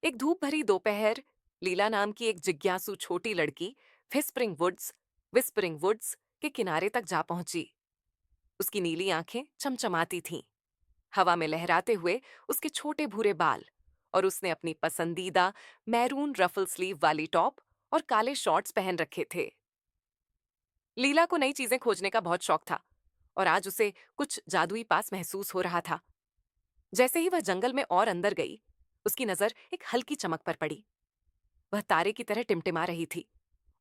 एक धूप भरी दोपहर लीला नाम की एक जिज्ञासु छोटी लड़की विस्परिंग वुड्स के किनारे तक जा पहुंची। उसकी नीली आंखें चमचमाती थीं, हवा में लहराते हुए उसके छोटे भूरे बाल, और उसने अपनी पसंदीदा मैरून रफल स्लीव वाली टॉप और काले शॉर्ट्स पहन रखे थे। लीला को नई चीजें खोजने का बहुत शौक था, और आज उसे कुछ जादुई पास महसूस हो रहा था। जैसे ही वह जंगल में और अंदर गई, उसकी नजर एक हल्की चमक पर पड़ी। वह तारे की तरह टिमटिमा रही थी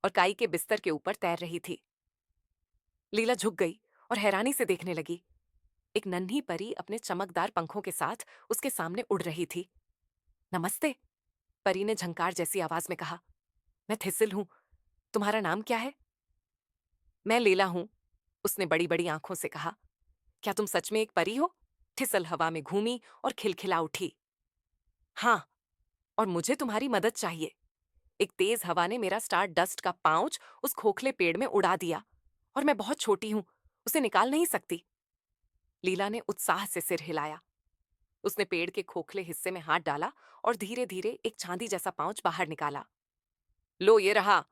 और काई के बिस्तर के ऊपर तैर रही थी। लीला झुक गई और हैरानी से देखने लगी। एक नन्ही परी अपने चमकदार पंखों के साथ उसके सामने उड़ रही थी। नमस्ते, परी ने झंकार जैसी आवाज में कहा। मैं थिसिल हूं। तुम्हारा नाम क्या है? मैं लीला हूं, उसने बड़ी बड़ी आंखों से कहा। क्या तुम सच में एक परी हो? थिसल हवा में घूमी और खिलखिला उठी। हाँ, और मुझे तुम्हारी मदद चाहिए। एक तेज हवा ने मेरा स्टार डस्ट का पाउच उस खोखले पेड़ में उड़ा दिया, और मैं बहुत छोटी हूं, उसे निकाल नहीं सकती। लीला ने उत्साह से सिर हिलाया। उसने पेड़ के खोखले हिस्से में हाथ डाला और धीरे धीरे एक चांदी जैसा पाउच बाहर निकाला। लो, ये रहा।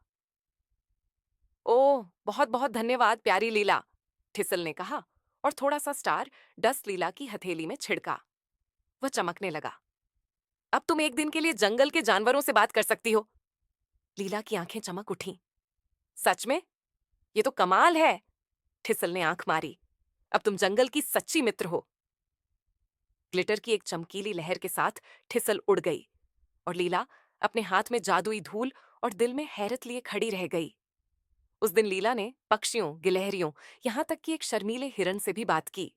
ओह, बहुत बहुत धन्यवाद प्यारी लीला, ठिसल ने कहा, और थोड़ा सा स्टार डस्ट लीला की हथेली में छिड़का। वह चमकने लगा। अब तुम एक दिन के लिए जंगल के जानवरों से बात कर सकती हो। लीला की आंखें चमक उठीं। सच में? ये तो कमाल है, ठिसल ने आंख मारी। अब तुम जंगल की सच्ची मित्र हो। ग्लिटर की एक चमकीली लहर के साथ ठिसल उड़ गई, और लीला अपने हाथ में जादुई धूल और दिल में हैरत लिए खड़ी रह गई। उस दिन लीला ने पक्षियों, गिलहरियों, यहां तक कि एक शर्मीले हिरन से भी बात की।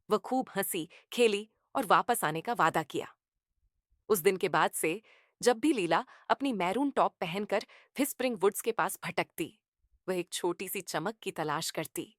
वह खूब हंसी, खेली और वापस आने का वादा किया। उस दिन के बाद से जब भी लीला अपनी मैरून टॉप पहनकर व्हिस्परिंग वुड्स के पास भटकती, वह एक छोटी सी चमक की तलाश करती।